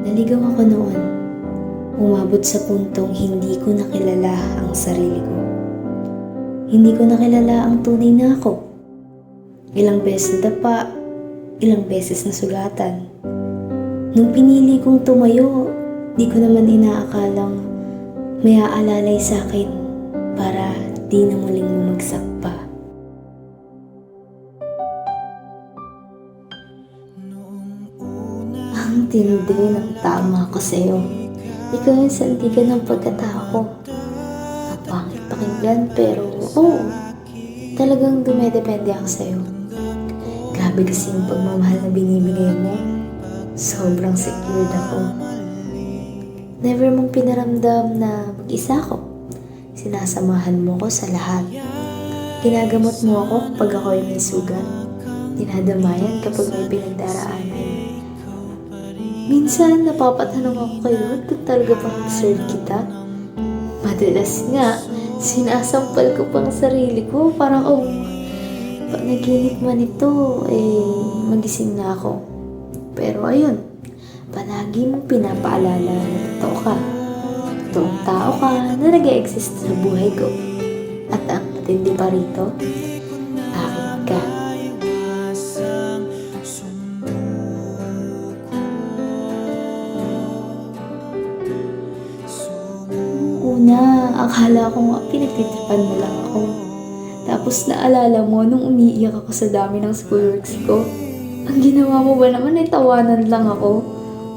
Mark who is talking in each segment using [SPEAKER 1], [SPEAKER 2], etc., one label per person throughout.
[SPEAKER 1] Naligaw ako noon. Umabot sa puntong hindi ko nakilala ang sarili ko. Hindi ko nakilala ang tunay na ako. Ilang beses nadapa, ilang beses nasugatan. Nung pinili kong tumayo, di ko naman inaakalang may aalalay sa akin para di na muling bumagsak pa. Ang tindi ng tama ko sa'yo. Ikaw yung sandigan ng pagkatao ko. Ang pangit pakinggan pero oo, talagang dumedepende ako sa'yo. Grabe kasi yung pagmamahal na binibigay mo. Sobrang secured ako. Never mong pinaramdam na mag-isa ako. Sinasamahan mo ko sa lahat. Ginagamot mo ako kapag ako'y may sugat. Dinadamayan kapag may pinagdaraanan. Minsan napapatanong ako kayo kung talaga bang deserve kita. Madalas nga, sinasampal ko pang sarili ko. Parang panaginip man ito, magising na ako. Pero ayun, palagi mong pinapaalala na totoo ka. Totoong tao ka na nag-e-exist sa buhay ko. At ang matindi pa rito, akin ka. Una, akala ko nga pinagtitripan mo lang ako. Tapos naalala mo nung umiiyak ako sa dami ng schoolworks ko. Ang ginawa mo ba naman ay tawanan lang ako?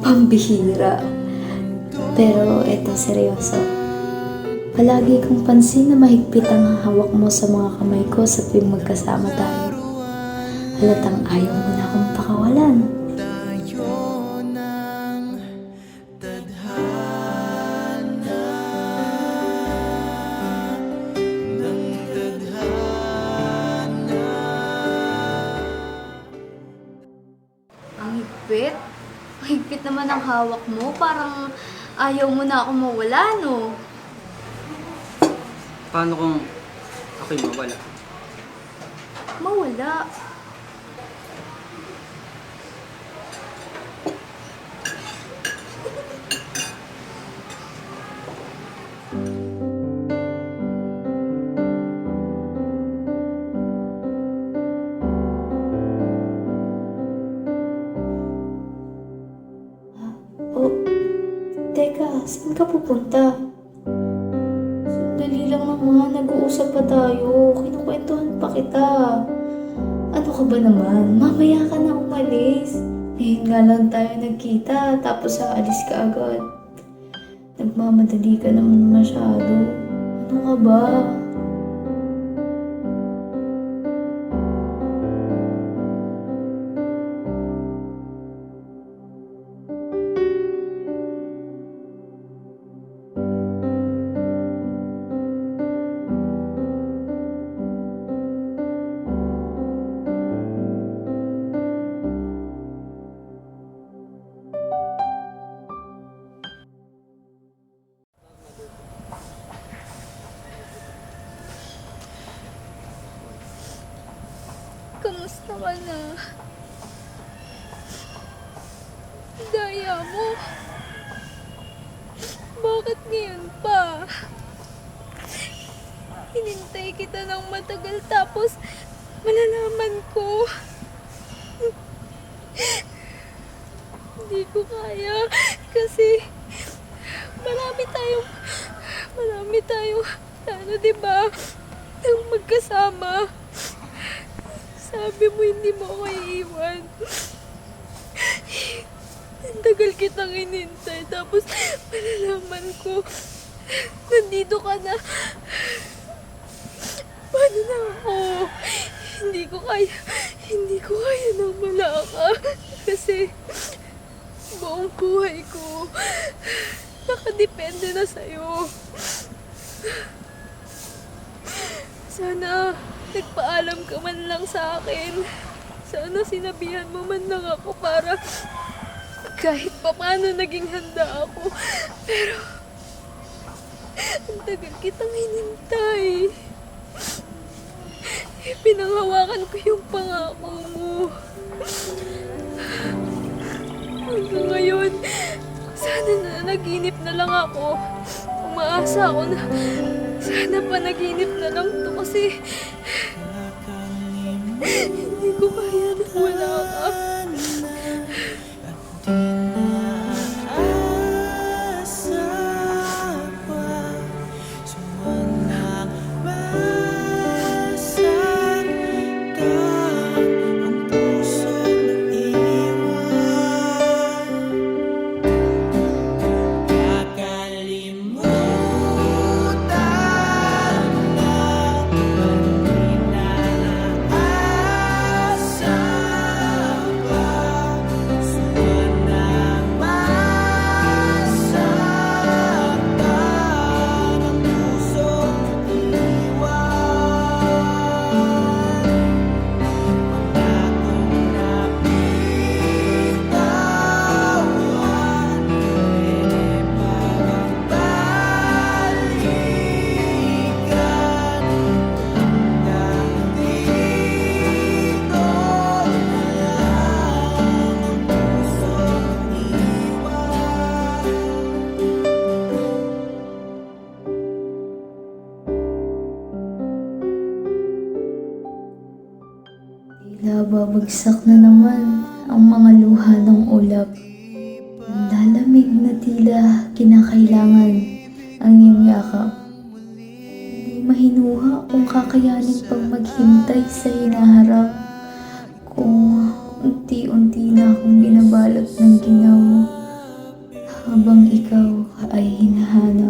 [SPEAKER 1] Pambihira. Pero eto seryoso. Palagi kong pansin na mahigpit ang hawak mo sa mga kamay ko sa tuwing magkasama tayo. Halatang ayaw mo na akong pakawalan.
[SPEAKER 2] Ang higpit? Mahigpit naman ang hawak mo. Parang ayaw mo na ako mawala, no?
[SPEAKER 3] Paano kung ako'y mawala?
[SPEAKER 2] Mawala?
[SPEAKER 1] Oh, teka, saan ka pupunta? Sandali lang naman, nag-uusap pa tayo. Kinukwentuhan pa kita. Ano ka ba naman? Mamaya ka na umalis. Ngayon nga lang tayo nagkita, tapos aalis ka agad. Nagmamadali ka naman masyado. Ano ka ba?
[SPEAKER 2] Kamusta ka na? Daya mo? Bakit ngayon pa? Hinintay kita ng matagal tapos malalaman ko. Hindi ko kaya kasi marami tayong ano, diba? Nang magkasama. Sabi mo hindi mo ako iiwan. Ang tagal kitang inintay tapos malalaman ko nandito ka na. Paano na ako? Hindi ko kaya nang wala ka. Kasi buong buhay ko nakadepende na sa'yo. Sana nagpaalam ka man lang sa akin. Sana sinabihan mo man lang ako para kahit pa paano naging handa ako. Pero ang tagal kitang hinintay. Pinanghawakan ko yung pangako mo. Hanggang ngayon, Nananaginip na lang ako. Umaasa ako na sana panaginip na lang to kasi hindi ko kaya na wala ka.
[SPEAKER 1] Tila babagsak na naman ang mga luha ng ulap. Ang lalamig na tila kinakailangan ang iyong yakap. Hindi mahinuha kung kakayanin pang maghintay sa hinaharap. Kung unti-unti na akong binabalot ng ginaw habang ikaw ay hinahanap.